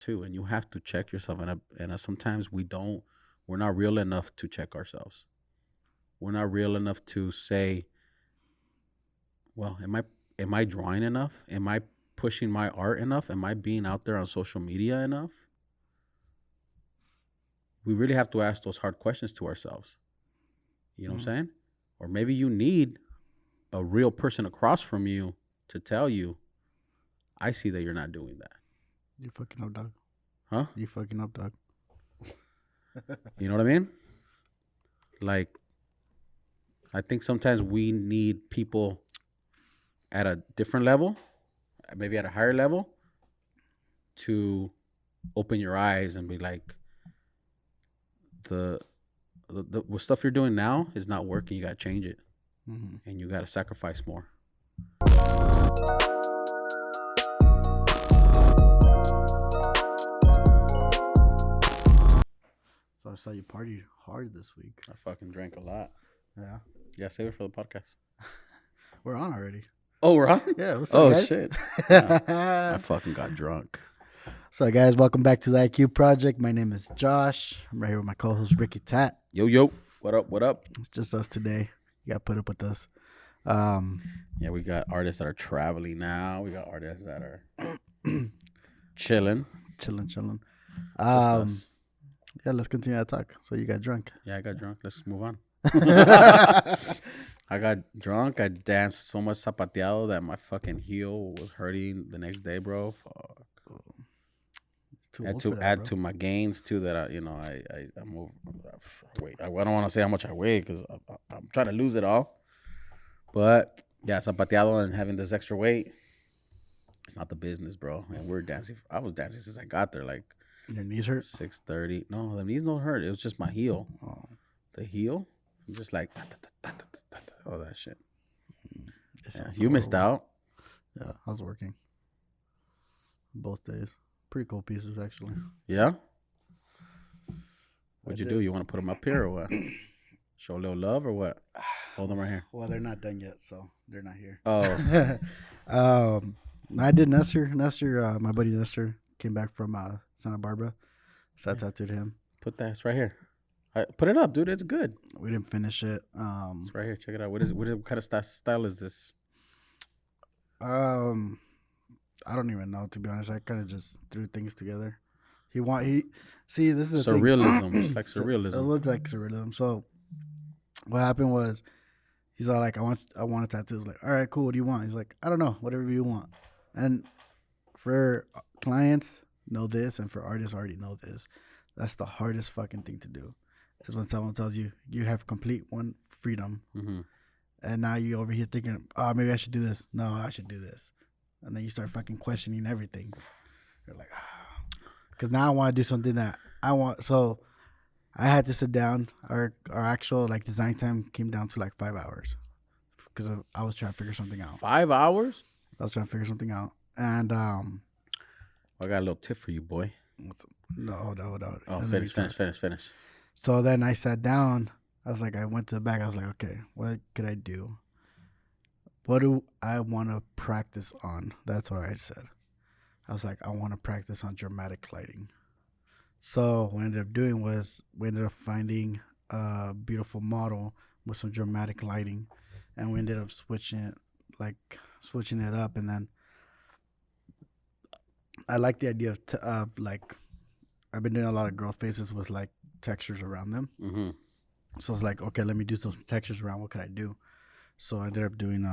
too, and you have to check yourself. And sometimes we're not real enough to check ourselves. We're not real enough to say, well, am I drawing enough? Am I pushing my art enough? Am I being out there on social media enough? We really have to ask those hard questions to ourselves. You know what I'm saying? Or maybe you need a real person across from you to tell you, I see that you're not doing that. You fucking up, dog. Huh? You fucking up, dog. You know what I mean? Like, I think sometimes we need people at a different level, maybe at a higher level, to open your eyes and be like, the stuff you're doing now is not working. You got to change it. And you got to sacrifice more. So I saw you partied hard this week. I fucking drank a lot. Yeah. Yeah, save it for the podcast. We're on already. Oh, we're on? Yeah. What's up, guys? Shit. Yeah. I fucking got drunk. So, guys, welcome back to the IQ Project. My name is Josh. I'm right here with my co-host, Ricky Tat. Yo. What up? What up? It's just us today. You got to put up with us. Yeah, we got artists that are traveling now. We got artists that are chilling. Chilling. Us. Yeah, let's continue to talk. So you got drunk. Yeah, I got drunk. Let's move on. I got drunk. I danced so much zapateado that my fucking heel was hurting the next day, bro. Fuck. I had to add to my gains too. That I move. Wait, I don't want to say how much I weigh because I'm trying to lose it all. But yeah, zapateado and having this extra weight, it's not the business, bro. And we're dancing. I was dancing since I got there. Like, your knees hurt? 6:30. No, the knees don't hurt. It was just my heel. Oh. The heel, I'm just like all that shit. Yeah, you missed out. Yeah, I was working both days. Pretty cool pieces, actually. Yeah. What'd you do? You want to put them up here or what? Show a little love or what? Hold them right here. Well, they're not done yet, so they're not here. Oh. I did Nestor. My buddy Nestor came back from Santa Barbara, so I tattooed him. Put that. It's right here. Put it up, dude. It's good. We didn't finish it. It's right here. Check it out. What kind of style is this? I don't even know, to be honest. I kind of just threw things together. See, this is the surrealism. thing. It's like surrealism. It was like surrealism. So what happened was, he's all like, I want a tattoo. I was like, all right, cool. What do you want? He's like, I don't know, whatever you want. And for clients, know this, and for artists, already know this. That's the hardest fucking thing to do. Is when someone tells you you have complete one freedom, and now you over here thinking, oh, maybe I should do this. No, I should do this. And then you start fucking questioning everything. You're like, because now I want to do something that I want. So I had to sit down. Our actual like design time came down to like 5 hours because I was trying to figure something out. 5 hours? I was trying to figure something out. And I got a little tip for you, boy. No, hold on. Oh, finish. So then I sat down. I went to the back. I was like, okay, what could I do? What do I want to practice on? That's what I said. I was like, I want to practice on dramatic lighting. So what I ended up doing was we ended up finding a beautiful model with some dramatic lighting, and we ended up switching it up. And then I like the idea of like, I've been doing a lot of girl faces with like textures around them. Mm-hmm. So it's like, okay, let me do some textures around. What could I do? So I ended up doing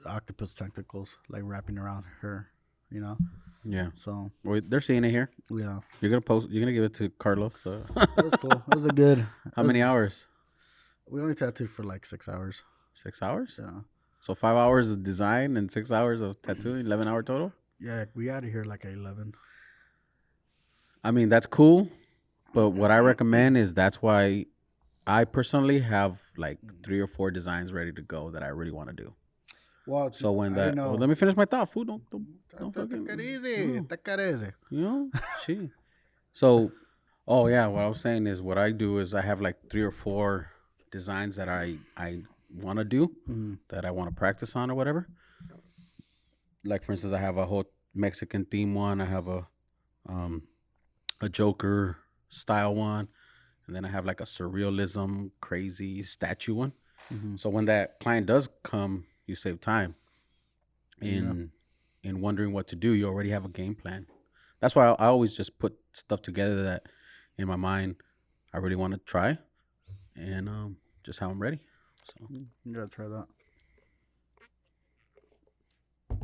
octopus tentacles, like wrapping around her, you know? Yeah. So wait, they're seeing it here. Yeah. You're gonna give it to Carlos. So. That's cool. It was a good. How many hours? We only tattooed for like 6 hours. 6 hours? Yeah. So 5 hours of design and 6 hours of tattooing, 11-hour total? Yeah, we out of here like at 11. I mean, that's cool, but what I recommend is that's why I personally have like 3 or 4 designs ready to go that I really want to do. Well, so when that, well, let me finish my thought. Food, don't fucking. Take it easy. Take it easy. You know, she. So, oh yeah, what I was saying is what I do is I have like 3 or 4 designs that I want to do, that I want to practice on or whatever. Like for instance, I have a whole Mexican theme one. I have a Joker style one, and then I have like a surrealism crazy statue one. Mm-hmm. So when that client does come, you save time in wondering what to do. You already have a game plan. That's why I always just put stuff together that in my mind I really want to try, and just how I'm ready. So You gotta try that.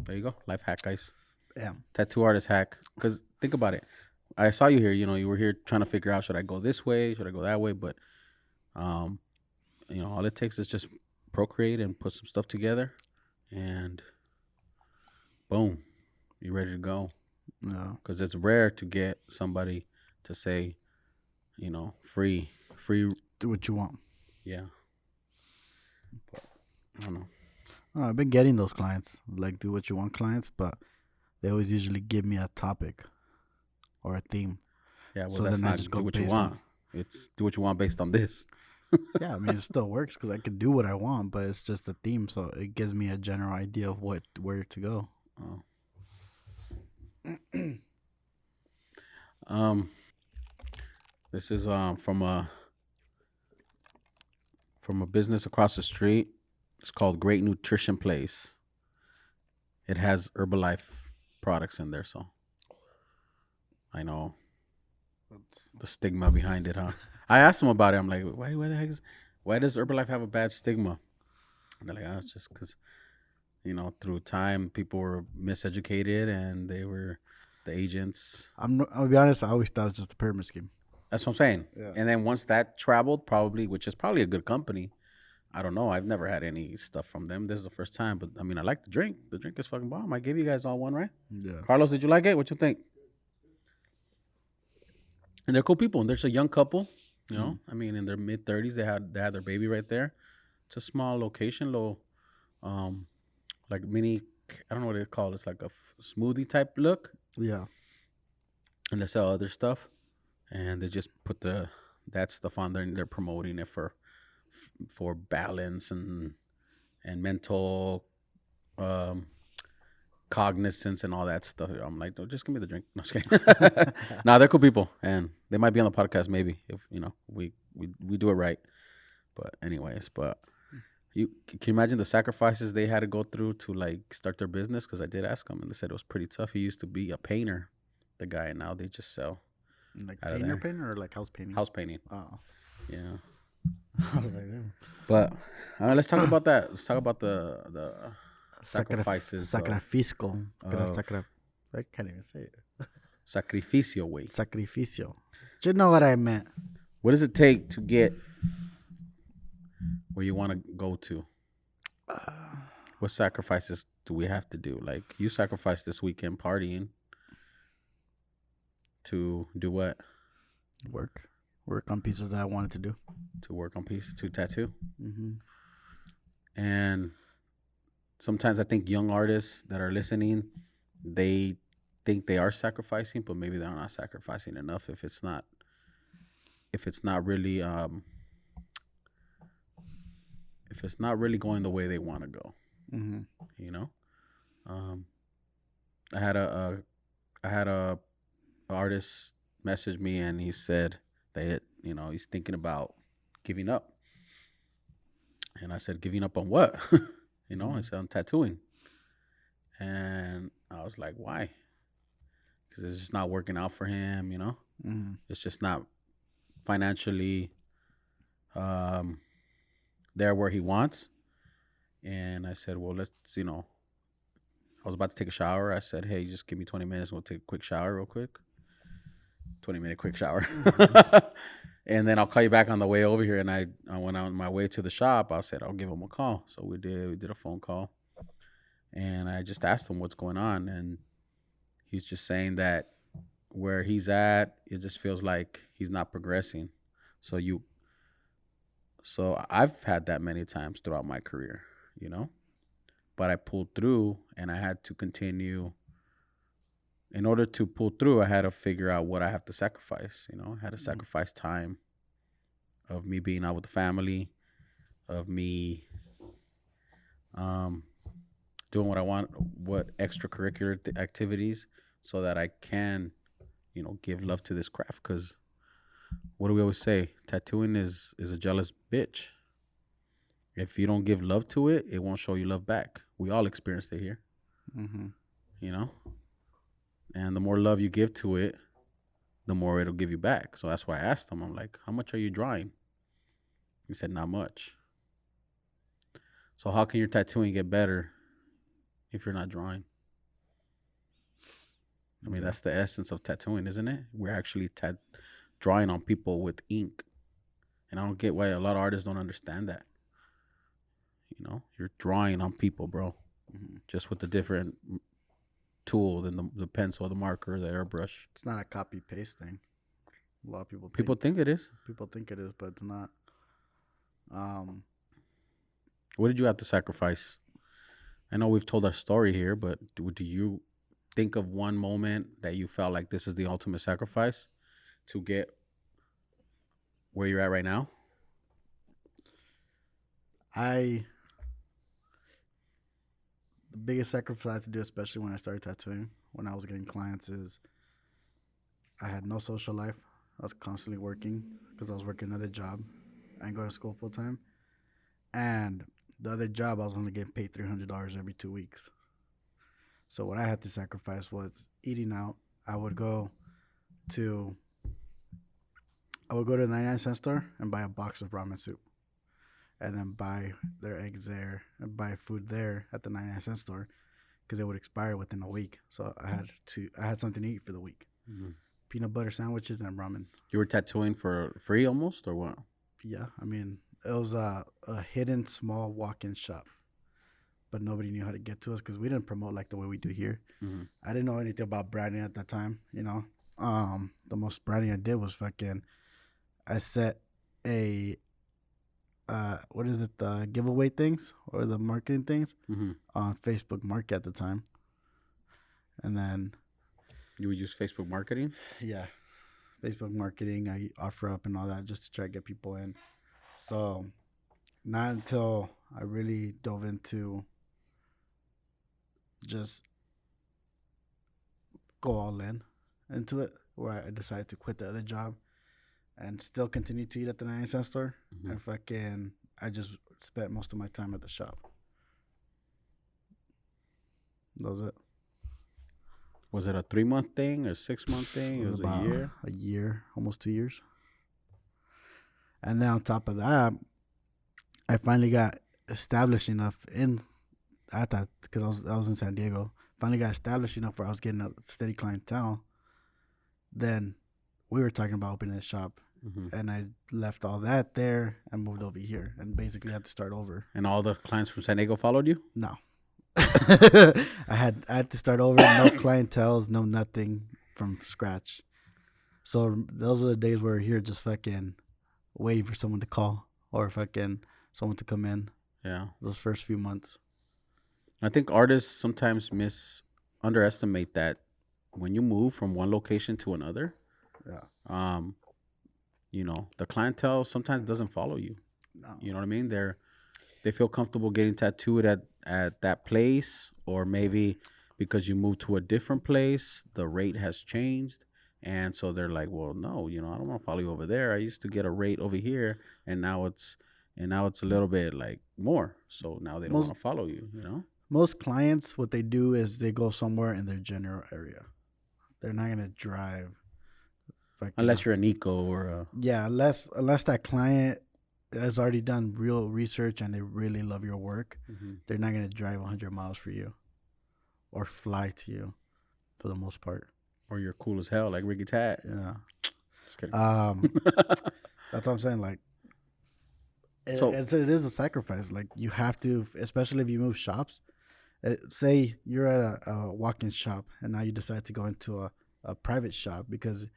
there you go, life hack, guys. Yeah. Tattoo artist hack. Because think about it. I saw you here. You were here trying to figure out, should I go this way, should I go that way? But um, all it takes is just procreate and put some stuff together, and boom, you're ready to go. No. Because it's rare to get somebody to say, free. Do what you want. Yeah. But I don't know. I've been getting those clients, like do what you want clients, but they always usually give me a topic or a theme. Yeah, well, So that's then I not just do go what you based want. on- It's do what you want based on this. Yeah, I mean it still works because I can do what I want, but it's just a theme, so it gives me a general idea of where to go. Oh. This is from a business across the street. It's called Great Nutrition Place. It has Herbalife products in there, so I know the stigma behind it, huh? I asked them about it. I'm like, why does Herbalife have a bad stigma? And they're like, it's just because, through time, people were miseducated and they were the agents. I'll be honest, I always thought it was just a pyramid scheme. That's what I'm saying. Yeah. And then once that traveled, which is probably a good company. I don't know. I've never had any stuff from them. This is the first time. But, I mean, I like the drink. The drink is fucking bomb. I gave you guys all one, right? Yeah. Carlos, did you like it? What you think? And they're cool people. And there's a young couple, I mean, in their mid-30s. They had their baby right there. It's a small location, like mini, I don't know what they call it. It's like a smoothie type look. Yeah. And they sell other stuff. And they just put that stuff on there, and they're promoting it for balance and mental cognizance and all that stuff. I'm like, just give me the drink. No, just kidding. Nah, they're cool people, and they might be on the podcast maybe if we do it right. But anyways, can you imagine the sacrifices they had to go through to like start their business? Because I did ask them, and they said it was pretty tough. He used to be a painter, the guy, and now they just sell. Like painter or like house painting? House painting. Oh. Yeah. I was like, damn. But let's talk about that. Let's talk about the sacrifices. Sacrificio. I can't even say it. Sacrificio way. Sacrificio. Do you know what I meant? What does it take to get where you want to go to? What sacrifices do we have to do? Like, you sacrificed this weekend partying to do what? Work on pieces that I wanted to do. To work on pieces, to tattoo. Mm-hmm. And sometimes I think young artists that are listening, they think they are sacrificing, but maybe they're not sacrificing enough if it's not really if it's not really going the way they want to go. Mm-hmm. I had a artist message me, and he said that he's thinking about giving up. And I said, giving up on what? I said, on tattooing. And I was like, why? Because it's just not working out for him. Mm-hmm. It's just not financially there where he wants. And I said, well, let's I was about to take a shower. I said, hey, just give me 20 minutes. We'll take a quick shower real quick. 20-minute quick shower. And then I'll call you back on the way over here. And I went on my way to the shop. I said, I'll give him a call. So we did a phone call. And I just asked him what's going on. And he's just saying that where he's at, it just feels like he's not progressing. So I've had that many times throughout my career, but I pulled through, and I had to continue. In order to pull through, I had to figure out what I have to sacrifice. I had to sacrifice time of me being out with the family, of me doing what I want, what extracurricular activities, so that I can, give love to this craft. Because what do we always say? Tattooing is a jealous bitch. If you don't give love to it, it won't show you love back. We all experienced it here, Mm-hmm. you know? And the more love you give to it, the more it'll give you back. So that's why I asked him, I'm like, how much are you drawing? He said, not much. So how can your tattooing get better if you're not drawing? I mean, that's the essence of tattooing, isn't it? We're actually drawing on people with ink. And I don't get why a lot of artists don't understand that. You're drawing on people, bro. Mm-hmm. Just with a different tool than the pencil, the marker, the airbrush. It's not a copy paste thing. A lot of people think it is. People think it is, but it's not. What did you have to sacrifice? I know we've told our story here, but do you think of one moment that you felt like this is the ultimate sacrifice to get where you're at right now? The biggest sacrifice I had to do, especially when I started tattooing, when I was getting clients, is I had no social life. I was constantly working because I was working another job. I didn't go to school full time. And the other job, I was only getting paid $300 every 2 weeks. So what I had to sacrifice was eating out. I would go to the 99-cent store and buy a box of ramen soup, and then buy their eggs there and buy food there at the 99-cent store, because it would expire within a week. So I had something to eat for the week. Mm-hmm. Peanut butter sandwiches and ramen. You were tattooing for free almost, or what? Yeah, I mean, it was a hidden small walk-in shop, but nobody knew how to get to us because we didn't promote like the way we do here. Mm-hmm. I didn't know anything about branding at that time. The most branding I did was I set a the giveaway things or the marketing things on Facebook Market at the time, and then you would use Facebook marketing. Yeah, Facebook marketing. I offer up and all that just to try to get people in. So not until I really dove into just go all in into it, where I decided to quit the other job and still continue to eat at the 99-cent store. Mm-hmm. And I just spent most of my time at the shop. That was it. Was it a 3-month thing or 6-month thing? It was about a year? A year, almost 2 years. And then on top of that, I finally got established enough because I was in San Diego. Finally got established enough where I was getting a steady clientele. Then we were talking about opening a shop. Mm-hmm. And I left all that there and moved over here and basically had to start over. And all the clients from San Diego followed you? No. I had to start over. No clienteles, no nothing from scratch. So those are the days where we're here just waiting for someone to call or someone to come in. Yeah. Those first few months. I think artists sometimes underestimate that when you move from one location to another. Yeah. The clientele sometimes doesn't follow you. No. You know what I mean? They feel comfortable getting tattooed at that place, or maybe because you moved to a different place, the rate has changed. And so they're like, well, no, I don't want to follow you over there. I used to get a rate over here, and now it's a little bit like more. So now they don't want to follow you, Most clients, what they do is they go somewhere in their general area. They're not going to drive. Unless you're an eco or unless that client has already done real research and they really love your work, mm-hmm. They're not going to drive 100 miles for you or fly to you for the most part. Or you're cool as hell, like Ricky Tat. Yeah. Just kidding. That's what I'm saying. Like, it is a sacrifice. Like, you have to, especially if you move shops. Say you're at a walk-in shop and now you decide to go into a private shop because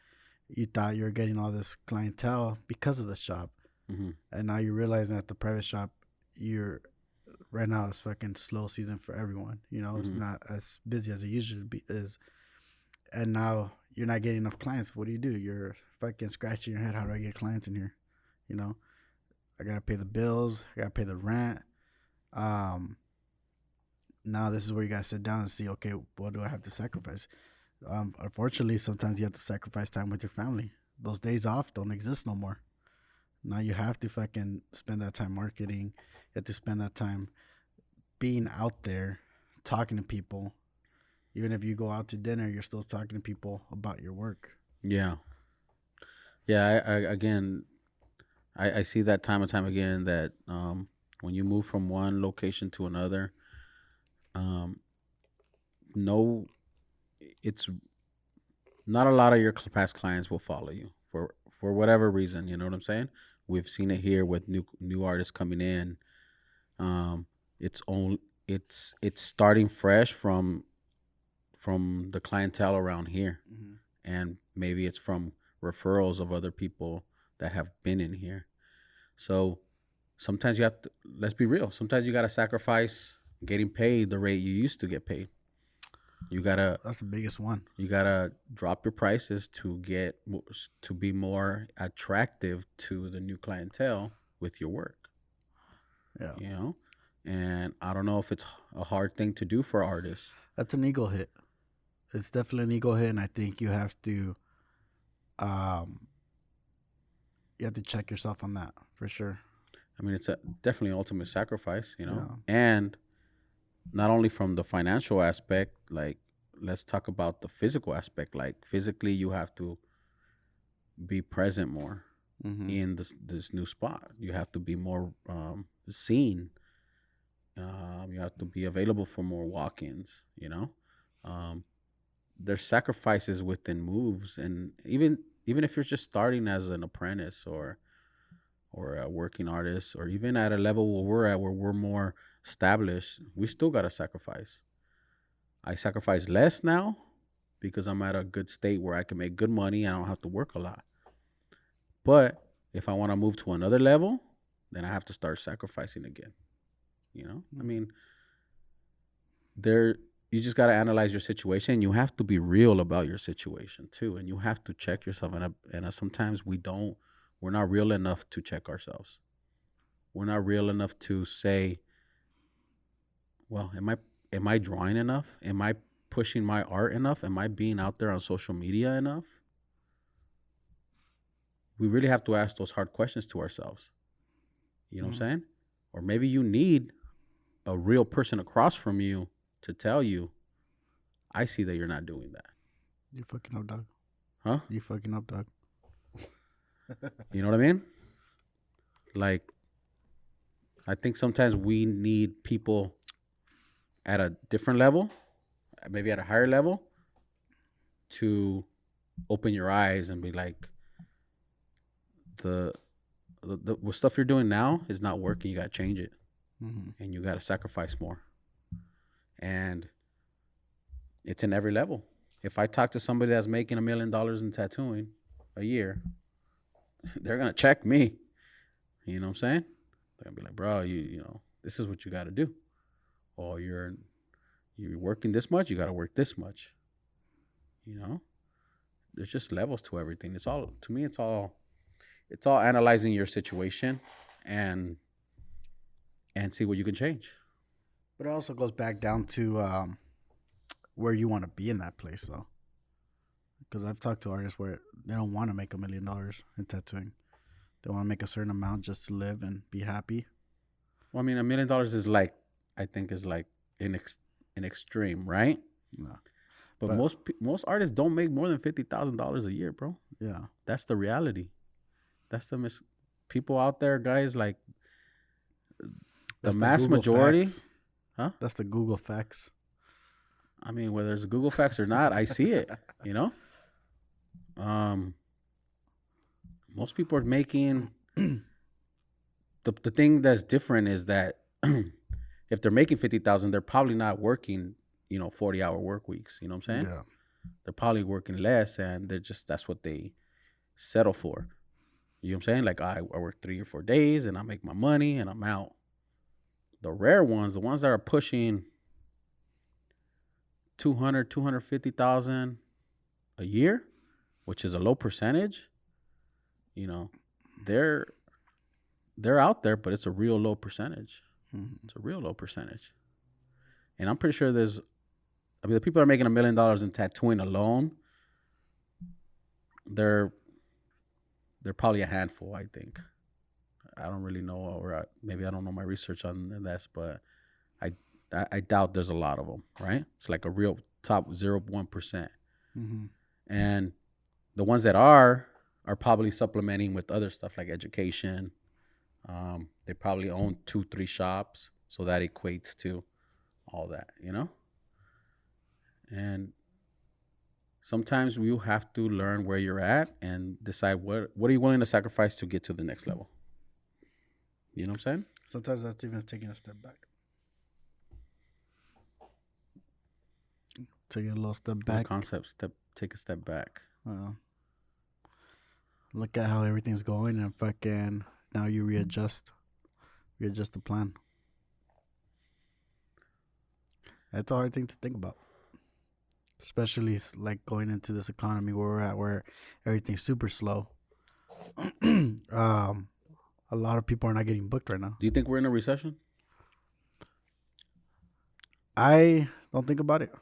you thought you were getting all this clientele because of the shop. Mm-hmm. And now you're realizing that the private shop, right now it's slow season for everyone. Mm-hmm. It's not as busy as it usually is. And now you're not getting enough clients. What do? You're scratching your head. How do I get clients in here? I got to pay the bills. I got to pay the rent. now this is where you gotta sit down and see, okay, what do I have to sacrifice? Unfortunately, sometimes you have to sacrifice time with your family. Those days off don't exist no more. Now you have to fucking spend that time marketing. You have to spend that time being out there, talking to people. Even if you go out to dinner, you're still talking to people about your work. Yeah. Yeah. I see that time and time again that when you move from one location to another, um, no, it's not a lot of your past clients will follow you for whatever reason. You know what I'm saying? We've seen it here with new artists coming in. Um, it's starting fresh from the clientele around here, Mm-hmm. and maybe it's from referrals of other people that have been in here. So sometimes you have to, let's be real. Sometimes you got to sacrifice getting paid the rate you used to get paid. You gotta That's the biggest one. you gotta drop your prices to be more attractive to the new clientele with your work. Yeah. You know, and I don't know if it's a hard thing to do for artists. That's an ego hit. It's definitely an ego hit, and I think um, you have to check yourself on that for sure. I mean, it's definitely an ultimate sacrifice. You know, Yeah. and not only from the financial aspect, like let's talk about the physical aspect. Like physically, you have to be present more Mm-hmm. in this new spot. You have to be more seen. You have to be available for more walk-ins. You know, um, there's sacrifices within moves, and even if you're just starting as an apprentice or a working artist, or even at a level where we're at, where we're more established, we still gotta sacrifice. I sacrifice less now because I'm at a good state where I can make good money and I don't have to work a lot. But if I want to move to another level, then I have to start sacrificing again. You know, I mean, there you just got to analyze your situation. You have to be real about your situation too, and you have to check yourself. And sometimes we're not real enough to check ourselves. We're not real enough to say, well, am I drawing enough? Am I pushing my art enough? Am I being out there on social media enough? We really have to ask those hard questions to ourselves. You know what I'm saying? Or maybe you need a real person across from you to tell you, I see that you're not doing that. You fucking up, dog. Huh? You fucking up, dog. You know what I mean? Like, I think sometimes we need people at a different level, maybe at a higher level, to open your eyes and be like, the stuff you're doing now is not working. You got to change it. Mm-hmm. And you got to sacrifice more. And it's in every level. If I talk to somebody that's making $1 million in tattooing a year, they're going to check me. You know what I'm saying? They're going to be like, bro, you know, this is what you got to do. Or you're working this much, you got to work this much. You know? There's just levels to everything. It's all, to me, it's all analyzing your situation and see what you can change. But it also goes back down to where you want to be in that place, though. Because I've talked to artists where they don't want to make $1 million in tattooing. They want to make a certain amount just to live and be happy. Well, I mean, $1 million is like, I think is like an extreme, right? No. But most artists don't make more than $50,000 a year, bro. Yeah. That's the reality. That's the people out there, guys, like the mass majority. Facts. Huh? That's the Google facts. I mean, whether it's Google facts or not, I see it, you know? Most people are making the thing that's different is that if they're making 50,000, they're probably not working, 40-hour work weeks. You know what I'm saying? Yeah. They're probably working less, and that's what they settle for. You know what I'm saying? Like I work 3 or 4 days, and I make my money, and I'm out. The rare ones, the ones that are pushing 200, 250,000 a year, which is a low percentage, they're out there, but it's a real low percentage. Mm-hmm. It's a real low percentage. And I'm pretty sure the people that are making $1 million in tattooing alone, they're probably a handful, I think. I don't really know, or maybe I don't know my research on this, but I doubt there's a lot of them, right? It's like a real top 0.1%. Mm-hmm. And the ones that are probably supplementing with other stuff like education. They probably own 2-3 shops, so that equates to all that, And sometimes you have to learn where you're at and decide what are you willing to sacrifice to get to the next level. You know what I'm saying? Sometimes that's even taking a step back. Taking a little step back. The concept, take a step back. Look at how everything's going and fucking now you readjust the plan. That's a hard thing to think about. Especially like going into this economy where we're at, where everything's super slow. A lot of people are not getting booked right now. Do you think we're in a recession? I don't think about it.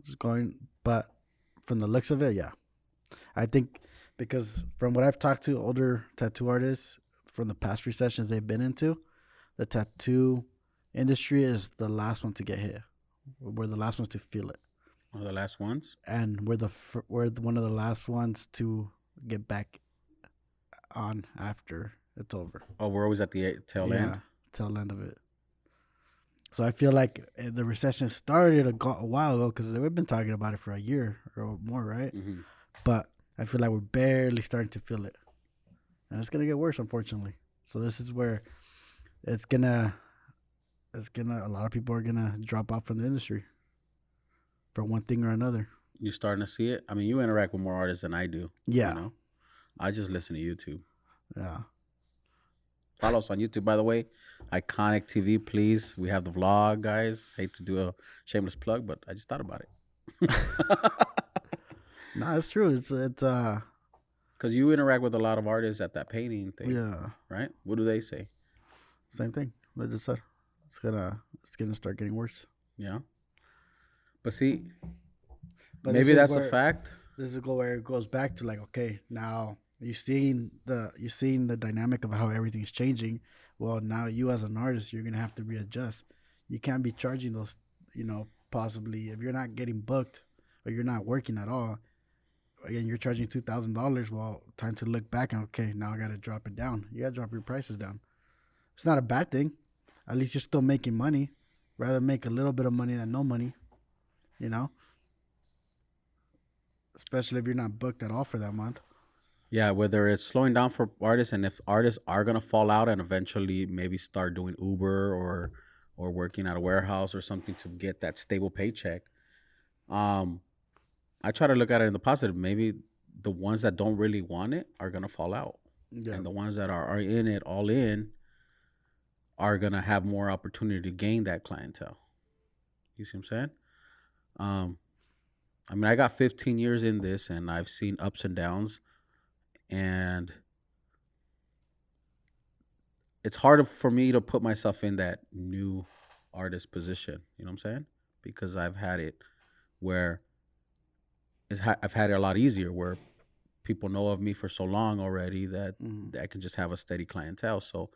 Just going, but from the looks of it, yeah. I think because from what I've talked to older tattoo artists from the past recessions they've been into, the tattoo industry is the last one to get hit. We're the last ones to feel it. One of the last ones? And we're one of the last ones to get back on after it's over. Oh, we're always at the tail end? Tail end of it. So I feel like the recession started a while ago because we've been talking about it for a year or more, right? Mm-hmm. But I feel like we're barely starting to feel it. And it's going to get worse, unfortunately. So this is where a lot of people are going to drop off from the industry for one thing or another. You starting to see it? I mean, you interact with more artists than I do. Yeah. I just listen to YouTube. Yeah. Follow us on YouTube, by the way. Iconic TV, please. We have the vlog, guys. Hate to do a shameless plug, but I just thought about it. No, it's true. It's because you interact with a lot of artists at that painting thing. Yeah. Right? What do they say? Same thing. What I just said. It's gonna start getting worse. Yeah. But see, maybe that's a fact. This is where it goes back to like, okay, now you're seeing the dynamic of how everything's changing. Well, now you as an artist, you're gonna have to readjust. You can't be charging those, possibly if you're not getting booked or you're not working at all. Again, you're charging $2,000. Well, time to look back and okay, now I gotta drop it down. You gotta drop your prices down. It's not a bad thing. At least you're still making money. Rather make a little bit of money than no money. Especially if you're not booked at all for that month. Yeah, whether it's slowing down for artists, and if artists are gonna fall out and eventually maybe start doing Uber or working at a warehouse or something to get that stable paycheck. I try to look at it in the positive. Maybe the ones that don't really want it are gonna fall out, and the ones that are in it all in are gonna have more opportunity to gain that clientele. You see what I'm saying? I mean, I got 15 years in this, and I've seen ups and downs. And it's hard for me to put myself in that new artist position. You know what I'm saying? Because I've had it where I've had it a lot easier, where people know of me for so long already that I can just have a steady clientele. So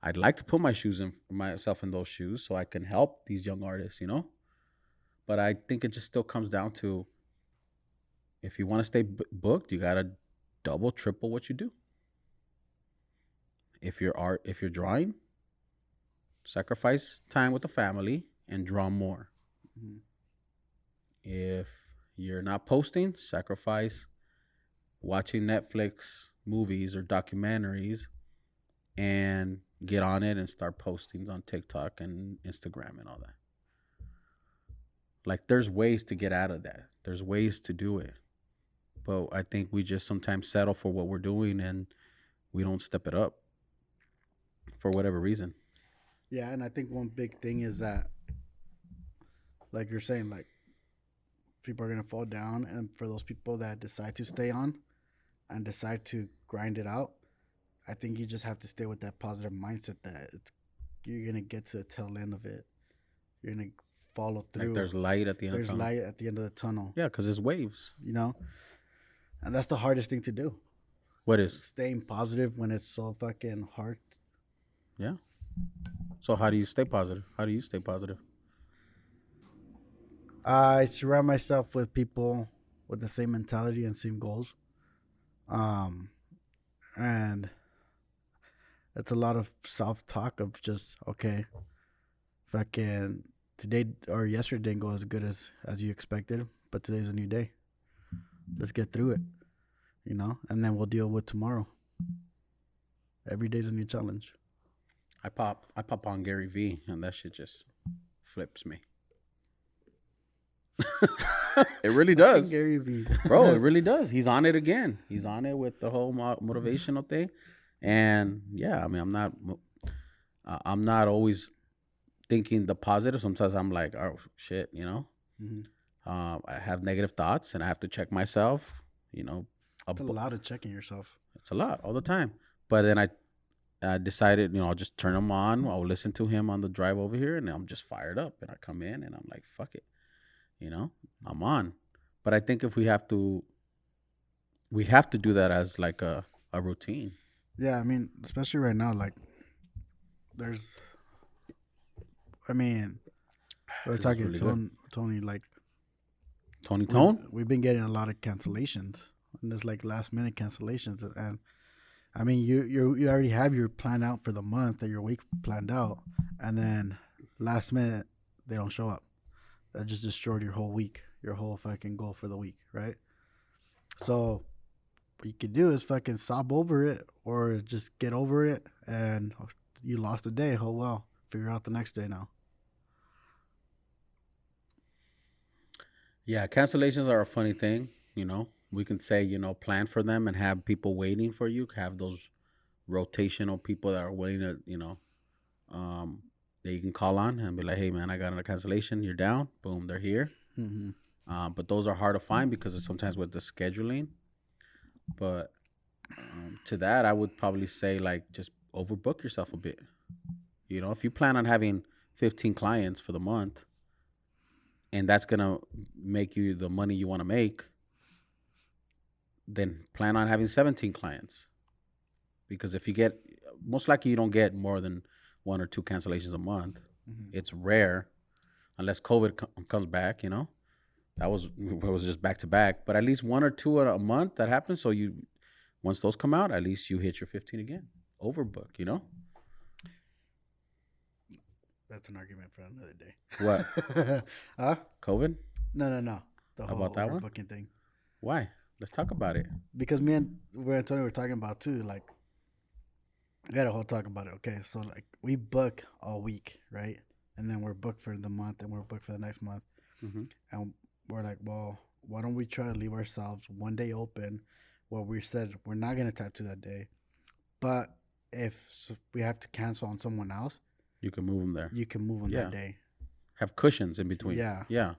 I'd like to put myself in those shoes so I can help these young artists, But I think it just still comes down to, if you want to stay booked, you got to double, triple what you do. If you're drawing, sacrifice time with the family and draw more. Mm-hmm. If you're not posting, sacrifice watching Netflix movies or documentaries and get on it and start posting on TikTok and Instagram and all that. Like, there's ways to get out of that. There's ways to do it. But I think we just sometimes settle for what we're doing and we don't step it up for whatever reason. Yeah, and I think one big thing is that, like you're saying, like, people are going to fall down. And for those people that decide to stay on and decide to grind it out, I think you just have to stay with that positive mindset that you're going to get to the tail end of it. You're going to follow through. Like there's light at the end of the tunnel. There's light at the end of the tunnel. Yeah, because it's waves. You know? And that's the hardest thing to do. What is? Staying positive when it's so fucking hard. Yeah. So how do you stay positive? How do you stay positive? I surround myself with people with the same mentality and same goals. And it's a lot of self-talk of just, okay, fucking today or yesterday didn't go as good as you expected, but today's a new day. Let's get through it, you know, and then we'll deal with tomorrow. Every day's a new challenge. I pop on Gary V, and that shit just flips me. It really does. Gary V. Bro, it really does. He's on it again. He's on it with the whole motivational thing. And yeah, I mean, I'm not always thinking the positive. Sometimes I'm like, oh shit, you know. Mm-hmm. I have negative thoughts, and I have to check myself. You know, it's a lot of checking yourself. It's a lot all the time. But then I decided, you know, I'll just turn him on. I'll listen to him on the drive over here, and I'm just fired up. And I come in, and I'm like, fuck it, you know, I'm on. But I think if we have to do that as like a routine. Yeah, I mean, especially right now, like, we're talking really Tony, like, Tony Tone? We've been getting a lot of cancellations, and there's like last minute cancellations, and I mean, you already have your plan out for the month or your week planned out, and then last minute they don't show up. That just destroyed your whole week, your whole fucking goal for the week, right? So what you could do is fucking sob over it or just get over it, and you lost a day. Oh well, figure out the next day now. Yeah, cancellations are a funny thing, you know. We can say, you know, plan for them and have people waiting for you. Have those rotational people that are waiting to, you know, that you can call on and be like, hey, man, I got a cancellation. You're down. Boom, they're here. Mm-hmm. But those are hard to find because it's sometimes with the scheduling. But to that, I would probably say, like, just overbook yourself a bit. You know, if you plan on having 15 clients for the month and that's going to make you the money you want to make, then plan on having 17 clients. Because if you get, most likely you don't get more than 1 or 2 cancellations a month. Mm-hmm. It's rare, unless COVID comes back, you know. It was just back to back. But at least 1 or 2 a month that happens. So once those come out, at least you hit your 15 again. Overbook, you know. That's an argument for another day. What? Huh? COVID? No. The whole about that one? Booking thing. Why? Let's talk about it. Because me and Antonio were talking about too, like, we had a whole talk about it. Okay, so like we book all week, right? And then we're booked for the month and we're booked for the next month. Mm-hmm. And we're like, well, why don't we try to leave ourselves one day open where we said we're not going to tattoo that day. But if we have to cancel on someone else, you can move them there. You can move them that day. Have cushions in between. Yeah. Yeah,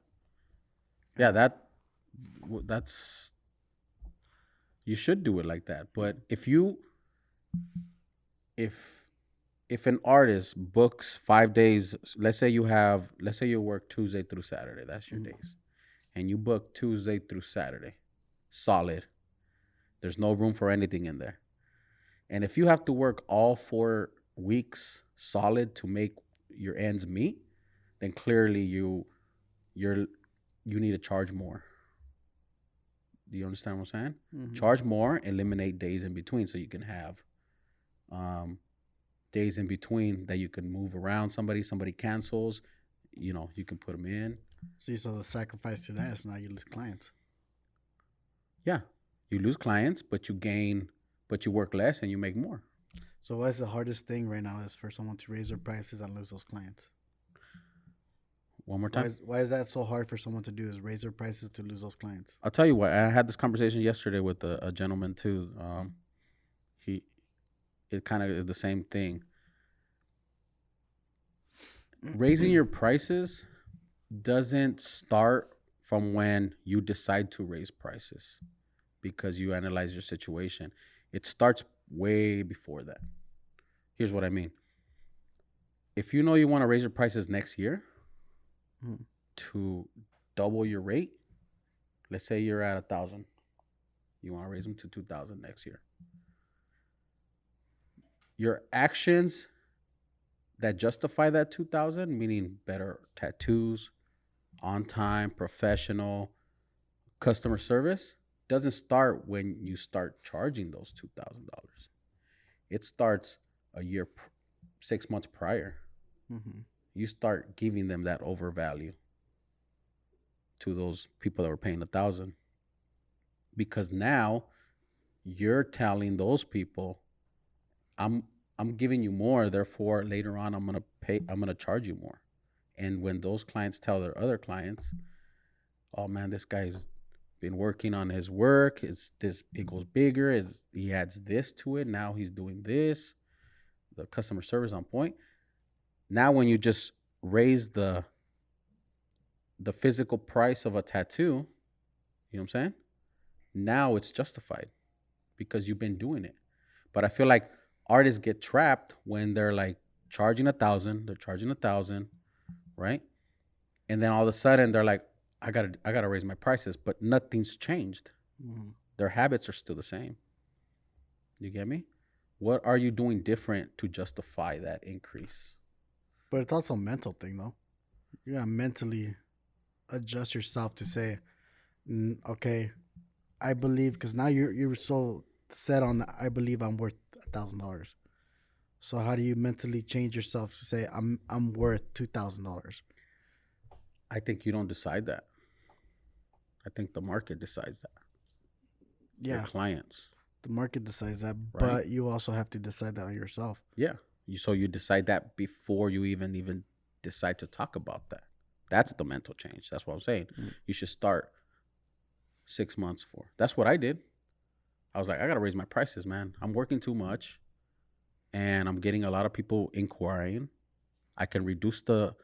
that's... You should do it like that. But if an artist books 5 days, let's say you work Tuesday through Saturday, that's your days. And you book Tuesday through Saturday, solid. There's no room for anything in there. And if you have to work all 4 weeks solid to make your ends meet, then clearly you need to charge more. Do you understand what I'm saying? Mm-hmm. Charge more, eliminate days in between so you can have days in between that you can move around somebody cancels, you know, you can put them in. See, so the sacrifice to that is now you lose clients. Yeah, you lose clients, but you work less and you make more. So what's the hardest thing right now is for someone to raise their prices and lose those clients? One more time. Why is that so hard for someone to do, is raise their prices to lose those clients? I'll tell you what. I had this conversation yesterday with a gentleman too. It kind of is the same thing. Raising your prices doesn't start from when you decide to raise prices because you analyze your situation. It starts way before that. Here's what I mean. If you know you want to raise your prices next year, to double your rate. Let's say you're at 1,000. You want to raise them to 2,000 next year. Your actions that justify that 2,000, meaning better tattoos, on time, professional, customer service, doesn't start when you start charging those $2,000. It starts a year, 6 months prior. You start giving them that overvalue to those people that were paying 1,000, because now you're telling those people, I'm giving you more, therefore later on I'm gonna charge you more. And when those clients tell their other clients, oh man, this guy's been working on his work, it goes bigger, he adds this to it, now he's doing this, the customer service on point. Now when you just raise the physical price of a tattoo, you know what I'm saying? Now it's justified because you've been doing it. But I feel like artists get trapped when they're like charging 1,000, they're charging 1,000, right? And then all of a sudden they're like, I gotta raise my prices, but nothing's changed. Their habits are still the same. You get me? What are you doing different to justify that increase? But it's also a mental thing, though. You gotta mentally adjust yourself to say, okay, I believe, because now you're so set on, I believe I'm worth $1,000. So how do you mentally change yourself to say I'm worth $2,000? I think you don't decide that. I think the market decides that. Yeah, your clients. The market decides that, right? But you also have to decide that on yourself. Yeah. So you decide that before you even decide to talk about that. That's the mental change. That's what I'm saying. You should start 6 months for. That's what I did. I was like, I got to raise my prices, man. I'm working too much and I'm getting a lot of people inquiring. I can reduce the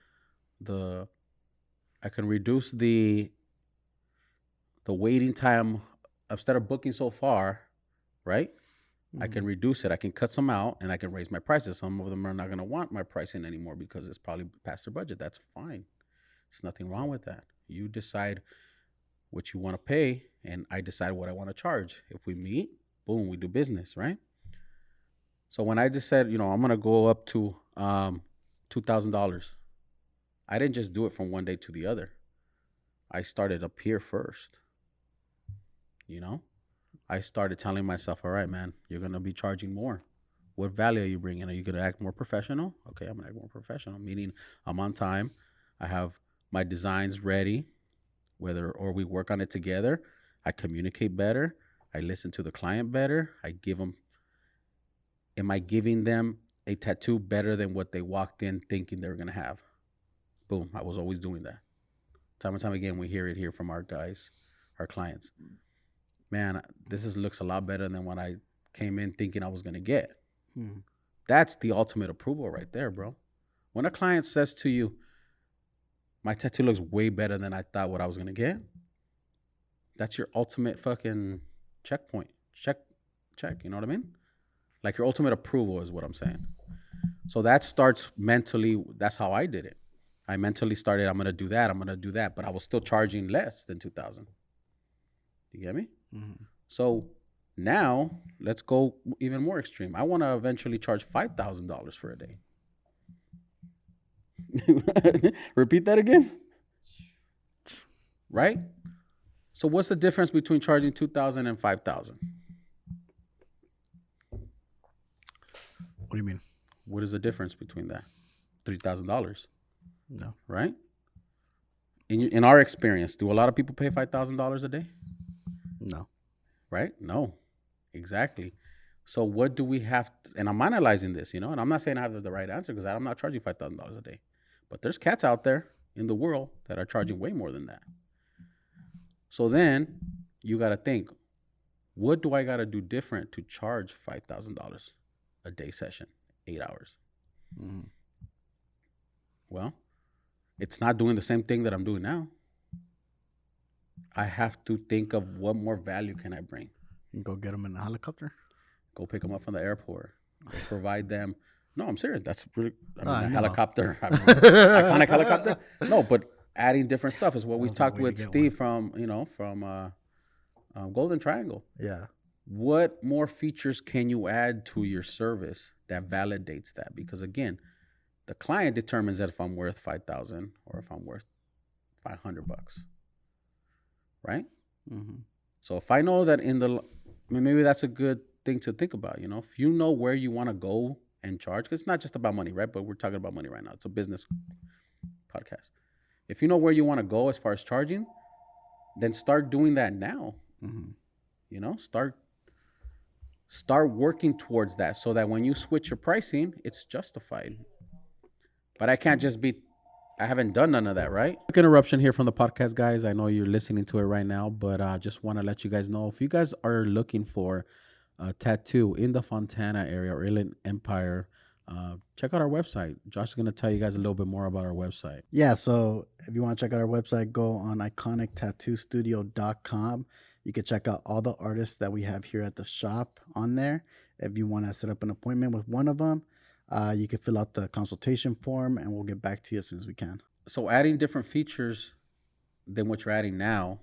waiting time. Instead of booking so far, right? I can reduce it. I can cut some out and I can raise my prices. Some of them are not going to want my pricing anymore because it's probably past their budget. That's fine. There's nothing wrong with that. You decide what you want to pay and I decide what I want to charge. If we meet, boom, we do business, right? So when I just said, I'm going to go up to $2,000, I didn't just do it from one day to the other. I started up here first. I started telling myself, all right, man, you're going to be charging more. What value are you bringing? Are you going to act more professional? Okay, I'm going to act more professional, meaning I'm on time. I have my designs ready, or we work on it together. I communicate better. I listen to the client better. Am I giving them a tattoo better than what they walked in thinking they were going to have? Boom, I was always doing that. Time and time again, we hear it here from our guys, our clients. Man, this looks a lot better than what I came in thinking I was going to get. That's the ultimate approval right there, bro. When a client says to you, my tattoo looks way better than I thought what I was going to get, that's your ultimate fucking checkpoint. Check, you know what I mean? Like your ultimate approval is what I'm saying. So that starts mentally. That's how I did it. I mentally started, I'm going to do that, but I was still charging less than $2,000. You get me? So now let's go even more extreme. I want to eventually charge $5,000 for a day. Repeat that again. Right? So what's the difference between charging $2,000 and $5,000? What do you mean? What is the difference between that? $3,000. No. Right? In our experience, do a lot of people pay $5,000 a day? No. Right? No. Exactly. So what do we have and I'm analyzing this, and I'm not saying I have the right answer because I'm not charging $5,000 a day. But there's cats out there in the world that are charging way more than that. So then you got to think, what do I got to do different to charge $5,000 a day session, 8 hours? Well, it's not doing the same thing that I'm doing now. I have to think of what more value can I bring. Go get them in a helicopter? Go pick them up from the airport. Go provide them. No, I'm serious. That's really, a helicopter. Iconic helicopter. No, but adding different stuff is what we That's the talked way to with get Steve one. from Golden Triangle. Yeah. What more features can you add to your service that validates that? Because again, the client determines that if I'm worth 5,000 or if I'm worth $500, right? Mm-hmm. So if I know that maybe that's a good thing to think about. If you know where you want to go and charge, because it's not just about money, right? But we're talking about money right now. It's a business podcast. If you know where you want to go as far as charging, then start doing that now. Mm-hmm. Start working towards that so that when you switch your pricing, it's justified. But I haven't done none of that, right? Quick interruption here from the podcast, guys. I know you're listening to it right now, but I just want to let you guys know, if you guys are looking for a tattoo in the Fontana area or Inland Empire, check out our website. Josh is going to tell you guys a little bit more about our website. Yeah, so if you want to check out our website, go on iconictattoostudio.com. You can check out all the artists that we have here at the shop on there. If you want to set up an appointment with one of them, you can fill out the consultation form and we'll get back to you as soon as we can. So adding different features than what you're adding now,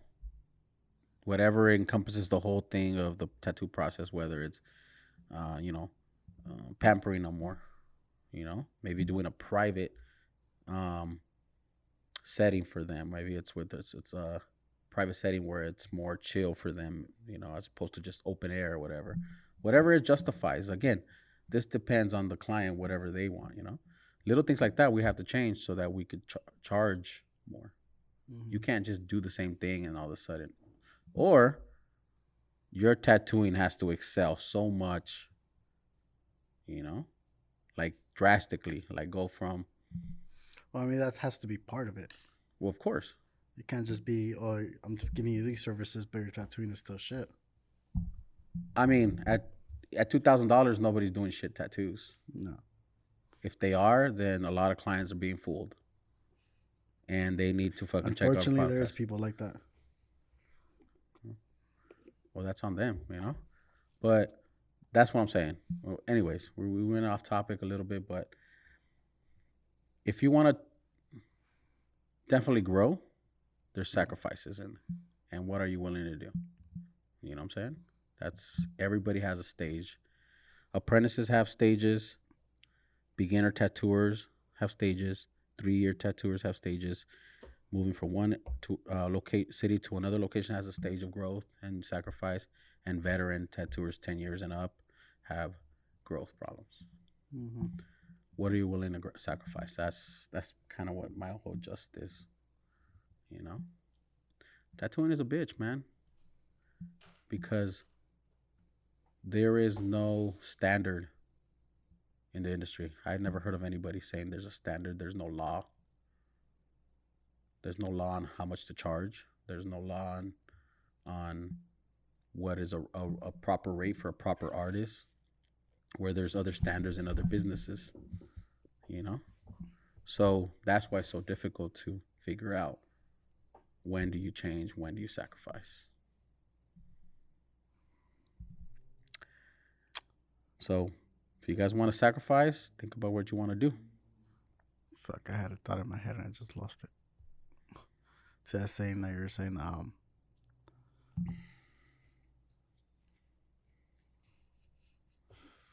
whatever encompasses the whole thing of the tattoo process, whether it's, pampering them more, maybe doing a private setting for them. Maybe it's a private setting where it's more chill for them, as opposed to just open air or whatever it justifies. Again, this depends on the client, whatever they want, little things like that we have to change so that we could charge more. Mm-hmm. You can't just do the same thing and all of a sudden, or your tattooing has to excel so much, like drastically, like go from. Well, I mean, that has to be part of it. Well, of course. It can't just be, oh, I'm just giving you these services, but your tattooing is still shit. I mean, at $2,000, nobody's doing shit tattoos. No. If they are, then a lot of clients are being fooled, and they need to fucking check out. Unfortunately, there's people like that. Well, that's on them, But that's what I'm saying. Well, anyways, we went off topic a little bit, but if you want to definitely grow, there's sacrifices and what are you willing to do? You know what I'm saying? Everybody has a stage. Apprentices have stages. Beginner tattooers have stages. 3-year tattooers have stages. Moving from one city to another location has a stage of growth and sacrifice. And veteran tattooers 10 years and up have growth problems. Mm-hmm. What are you willing to sacrifice? That's kind of what my whole just is. Tattooing is a bitch, man. Because there is no standard in the industry. I've never heard of anybody saying there's a standard. There's no law. There's no law on how much to charge. There's no law on what is a proper rate for a proper artist, where there's other standards in other businesses, So that's why it's so difficult to figure out, when do you change, when do you sacrifice? So if you guys want to sacrifice, think about what you want to do. Fuck, I had a thought in my head and I just lost it. So that's saying that you're saying,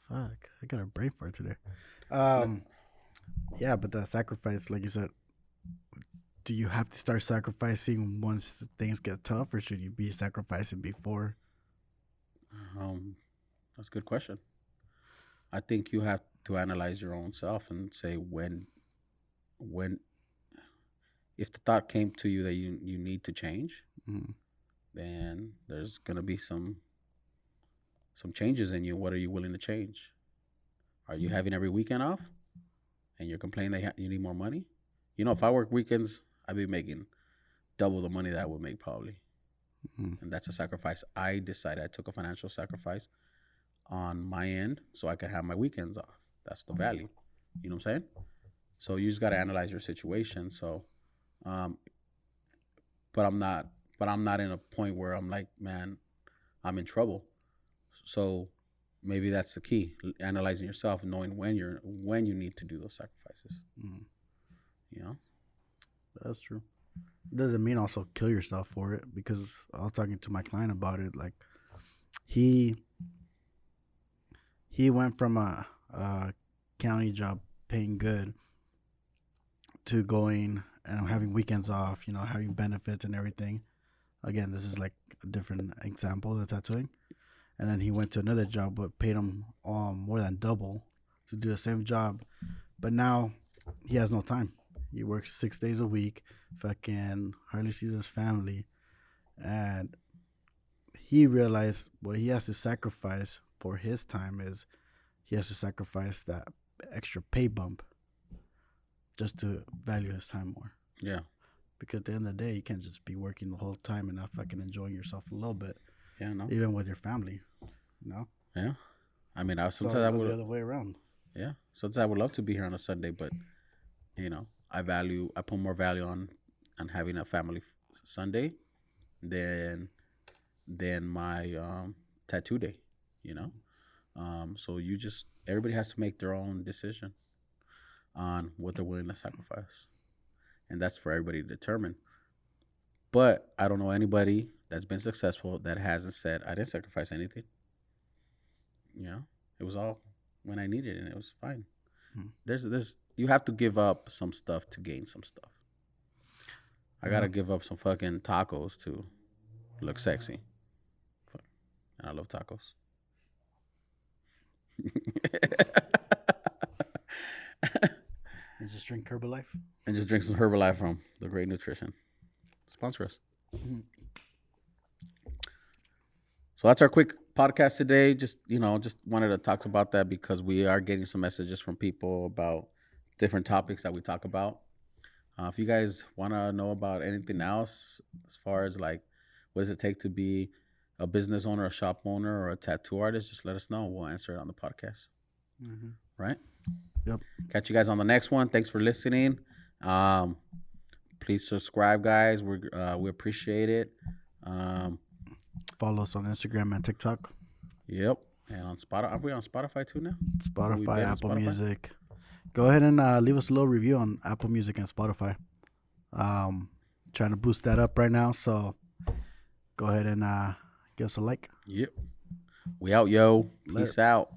fuck, I got a brain fart today. Yeah, but the sacrifice, like you said, do you have to start sacrificing once things get tough, or should you be sacrificing before? That's a good question. I think you have to analyze your own self and say when if the thought came to you that you need to change, then there's going to be some changes in you. What are you willing to change? Are you having every weekend off and you're complaining that you need more money? If I work weekends, I'd be making double the money that I would make probably. And that's a sacrifice. I decided I took a financial sacrifice on my end so I could have my weekends off. That's the value. You know what I'm saying? So you just got to analyze your situation. So, but I'm not in a point where I'm like, man, I'm in trouble. So maybe that's the key, analyzing yourself, knowing when you need to do those sacrifices. That's true. Doesn't mean also kill yourself for it, because I was talking to my client about it. Like he went from a county job paying good to going and having weekends off, having benefits and everything. Again, this is like a different example than tattooing. And then he went to another job, but paid him more than double to do the same job. But now he has no time. He works 6 days a week, fucking hardly sees his family. And he realized what he has to sacrifice for his time is he has to sacrifice that extra pay bump just to value his time more. Yeah. Because at the end of the day, you can't just be working the whole time and not fucking enjoying yourself a little bit. Yeah, no. Even with your family, Yeah. I mean, sometimes I would the other way around. Yeah. Sometimes I would love to be here on a Sunday, but I put more value on having a family Sunday than my tattoo day. So everybody has to make their own decision on what they're willing to sacrifice, and that's for everybody to determine. But I don't know anybody that's been successful that hasn't said, I didn't sacrifice anything. It was all when I needed it, and it was fine. There's you have to give up some stuff to gain some stuff. I gotta give up some fucking tacos to look sexy. And I love tacos. And just drink Herbalife. And just drink some Herbalife from the Great Nutrition. Sponsor us. Mm-hmm. So that's our quick podcast today. Just wanted to talk about that because we are getting some messages from people about different topics that we talk about. If you guys want to know about anything else, as far as like, what does it take to be a business owner, a shop owner, or a tattoo artist, just let us know. We'll answer it on the podcast. Mm-hmm. Right? Yep. Catch you guys on the next one. Thanks for listening. Please subscribe, guys. We appreciate it. Follow us on Instagram and TikTok. Yep. And on Spotify. Are we on Spotify too now? Spotify, Apple Music. Go ahead and leave us a little review on Apple Music and Spotify. Trying to boost that up right now, so go ahead and give us a like. Yep. We out, yo. Peace out.